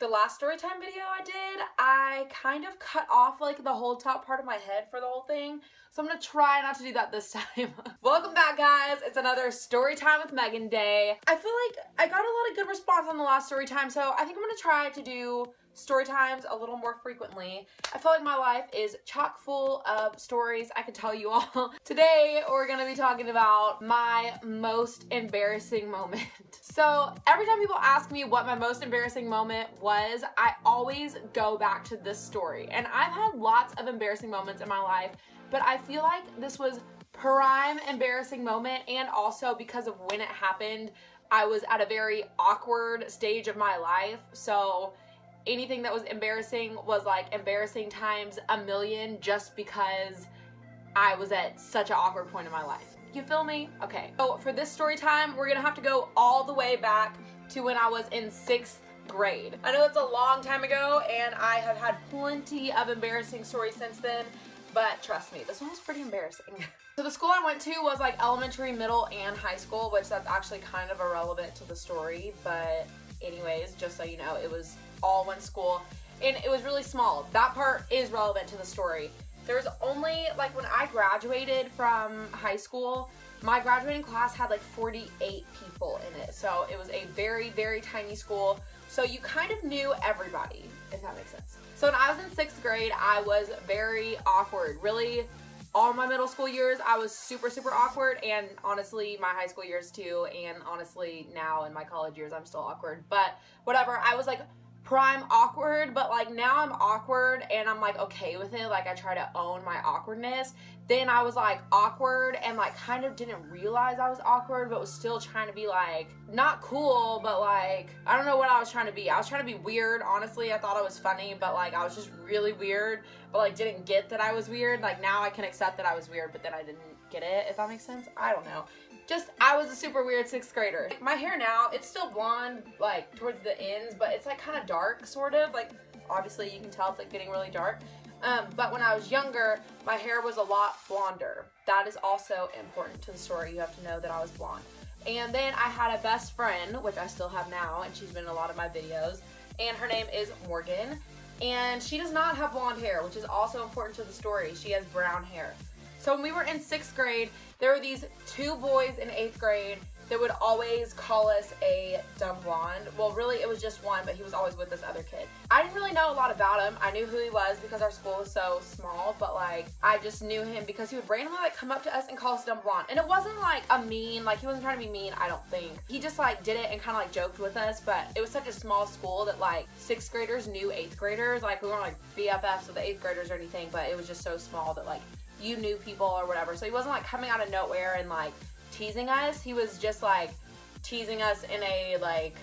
The last Storytime video I did, I kind of cut off like the whole top part of my head for the whole thing. So I'm gonna try not to do that this time. Welcome back, guys. It's another Storytime with Megan day. I feel like I got a lot of good response on the last Storytime, so I think I'm gonna try to do story times a little more frequently. I feel like my life is chock full of stories I could tell you all. Today, we're gonna be talking about my most embarrassing moment. So every time people ask me what my most embarrassing moment was, I always go back to this story. And I've had lots of embarrassing moments in my life, but I feel like this was prime embarrassing moment, and also because of when it happened, I was at a very awkward stage of my life. So anything that was embarrassing was like embarrassing times a million, just because I was at such an awkward point in my life. You feel me? Okay. So for this story time, we're gonna have to go all the way back to when I was in 6th grade. I know it's a long time ago, and I have had plenty of embarrassing stories since then, but trust me, this one was pretty embarrassing. So the school I went to was like elementary, middle, and high school, which that's actually kind of irrelevant to the story, but anyways, just so you know, it was all one school, and it was really small. That part is relevant to the story. There's only, like, when I graduated from high school, my graduating class had like 48 people in it, so it was a very, very tiny school, so you kind of knew everybody, if that makes sense. So when I was in 6th grade, I was very awkward. Really, all my middle school years, I was super, super awkward, and honestly, my high school years too, and honestly, now in my college years, I'm still awkward, but whatever. I was like prime awkward, but like now I'm awkward and I'm like okay with it. Like I try to own my awkwardness. Then I was like awkward and like kind of didn't realize I was awkward, but was still trying to be like not cool, but like I don't know what I was trying to be. I was trying to be weird, honestly. I thought I was funny, but like I was just really weird, but like didn't get that I was weird. Like now I can accept that I was weird, but then I didn't get it, if that makes sense. I don't know. Just, I was a super weird 6th grader. My hair now, it's still blonde, like, towards the ends, but it's, like, kind of dark, sort of. Like, obviously, you can tell it's, like, getting really dark. But when I was younger, my hair was a lot blonder. That is also important to the story. You have to know that I was blonde. And then I had a best friend, which I still have now, and she's been in a lot of my videos, and her name is Morgan. And she does not have blonde hair, which is also important to the story. She has brown hair. So when we were in 6th grade, there were these 2 boys in 8th grade that would always call us a dumb blonde. Well, really, it was just one, but he was always with this other kid. I didn't really know a lot about him. I knew who he was because our school was so small, but like, I just knew him because he would randomly like come up to us and call us dumb blonde. And it wasn't like a mean, like he wasn't trying to be mean, I don't think. He just like did it and kind of like joked with us, but it was such a small school that like 6th graders knew 8th graders. Like we weren't like BFFs with the 8th graders or anything, but it was just so small that like you knew people or whatever. So he wasn't like coming out of nowhere and like teasing us. He was just like teasing us in a like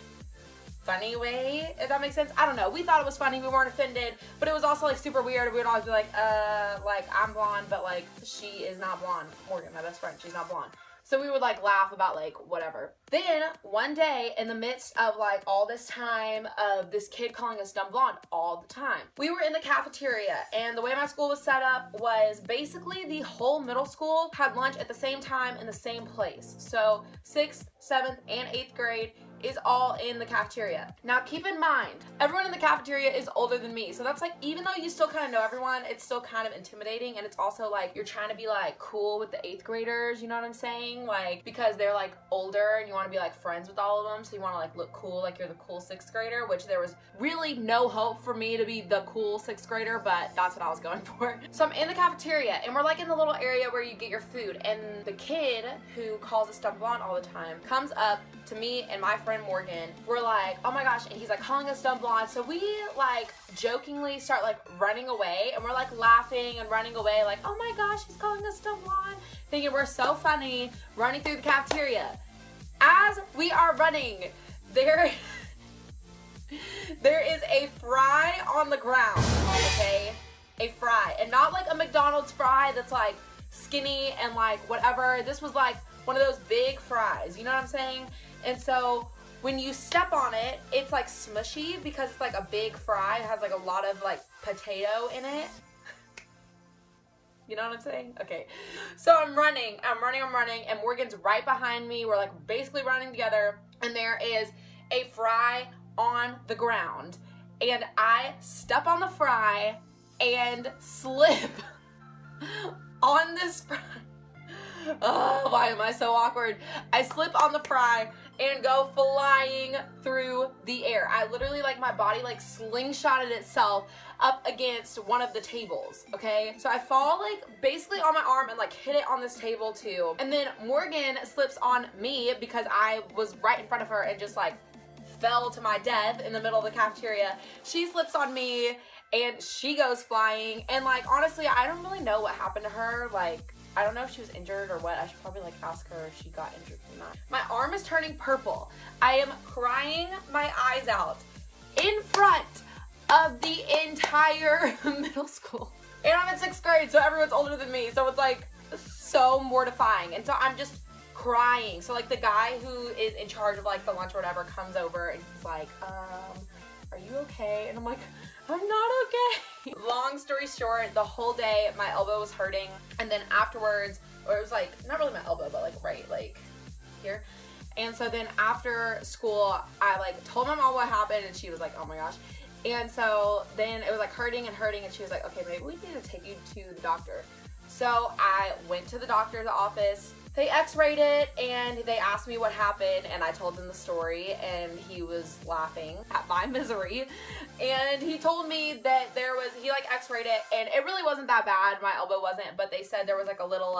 funny way, if that makes sense. I don't know. We thought it was funny. We weren't offended, but it was also like super weird. We would always be like I'm blonde, but like she is not blonde. Morgan, my best friend, she's not blonde. So we would like laugh about like whatever. Then one day, in the midst of like all this time of this kid calling us dumb blonde all the time, we were in the cafeteria, and the way my school was set up was basically the whole middle school had lunch at the same time in the same place. So 6th, 7th, and 8th grade is all in the cafeteria. Now keep in mind, everyone in the cafeteria is older than me, so that's like, even though you still kind of know everyone, it's still kind of intimidating, and it's also like you're trying to be like cool with the 8th graders, you know what I'm saying? Like because they're like older and you want to be like friends with all of them, so you want to like look cool, like you're the cool 6th grader, which there was really no hope for me to be the cool 6th grader, but that's what I was going for. So I'm in the cafeteria, and we're like in the little area where you get your food, and the kid who calls us dumb blonde all the time comes up to me and my friend Morgan. We're like, oh my gosh, and he's like calling us dumb blonde. So we like jokingly start like running away, and we're like laughing and running away like, oh my gosh, he's calling us dumb blonde, thinking we're so funny, running through the cafeteria. As we are running, there is a fry on the ground, okay? A fry, and not like a McDonald's fry that's like skinny and like whatever. This was like one of those big fries, you know what I'm saying? And so when you step on it, it's like smushy because it's like a big fry. It has like a lot of like potato in it. You know what I'm saying? Okay. So I'm running, and Morgan's right behind me. We're like basically running together, and there is a fry on the ground. and I step on the fry and slip on this fry. Oh, why am I so awkward? I slip on the fry and go flying through the air. I literally, like, my body like slingshotted itself up against one of the tables, okay? So I fall like basically on my arm and like hit it on this table too. And then Morgan slips on me because I was right in front of her and just like fell to my death in the middle of the cafeteria. She slips on me and she goes flying. And like, honestly, I don't really know what happened to her. Like, I don't know if she was injured or what. I should probably like ask her if she got injured from that. My arm is turning purple. I am crying my eyes out in front of the entire middle school. And I'm in 6th grade, so everyone's older than me. So it's like so mortifying. And so I'm just crying. So like the guy who is in charge of like the lunch or whatever comes over and he's like, are you okay? And I'm like, I'm not okay. Long story short, the whole day my elbow was hurting, and then afterwards, or it was like not really my elbow, but like right like here. And so then after school, I like told my mom what happened, and she was like, oh my gosh. And so then it was like hurting, and she was like, okay, maybe we need to take you to the doctor. So I went to the doctor's office. They x-rayed it and they asked me what happened, and I told him the story, and he was laughing at my misery. And he told me that he like x-rayed it and it really wasn't that bad. My elbow wasn't, but they said there was like a little,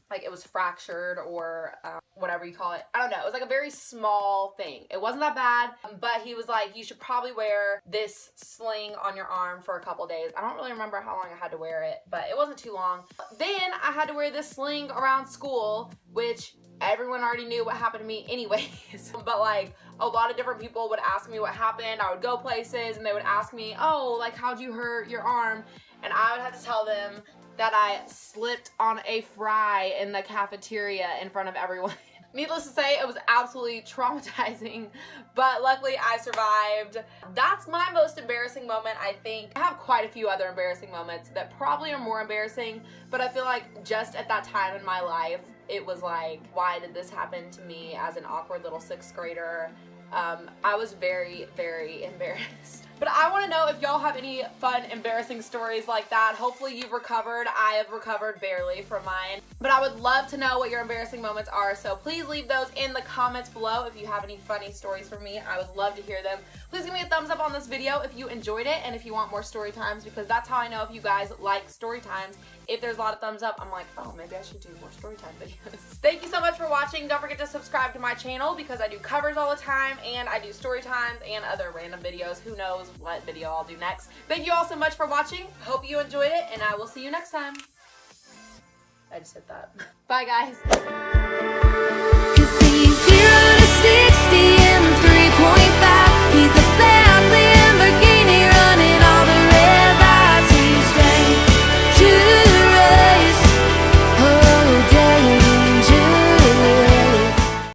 like it was fractured or whatever you call it. I don't know. It was like a very small thing. It wasn't that bad, but he was like, you should probably wear this sling on your arm for a couple days. I don't really remember how long I had to wear it, but it wasn't too long. Then I had to wear this sling around school, which everyone already knew what happened to me anyways. But like a lot of different people would ask me what happened. I would go places and they would ask me, oh, like how'd you hurt your arm? And I would have to tell them that I slipped on a fry in the cafeteria in front of everyone. Needless to say, it was absolutely traumatizing, but luckily I survived. That's my most embarrassing moment, I think. I have quite a few other embarrassing moments that probably are more embarrassing, but I feel like just at that time in my life, it was like, why did this happen to me as an awkward little 6th grader? I was very, very embarrassed. But I want to know if y'all have any fun, embarrassing stories like that. Hopefully you've recovered. I have recovered barely from mine. But I would love to know what your embarrassing moments are. So please leave those in the comments below if you have any funny stories for me. I would love to hear them. Please give me a thumbs up on this video if you enjoyed it and if you want more story times, because that's how I know if you guys like story times. If there's a lot of thumbs up, I'm like, oh, maybe I should do more story time videos. Thank you so much for watching. Don't forget to subscribe to my channel because I do covers all the time and I do story times and other random videos. Who knows what video I'll do next. Thank you all so much for watching. Hope you enjoyed it, and I will see you next time. I just said that. Bye, guys.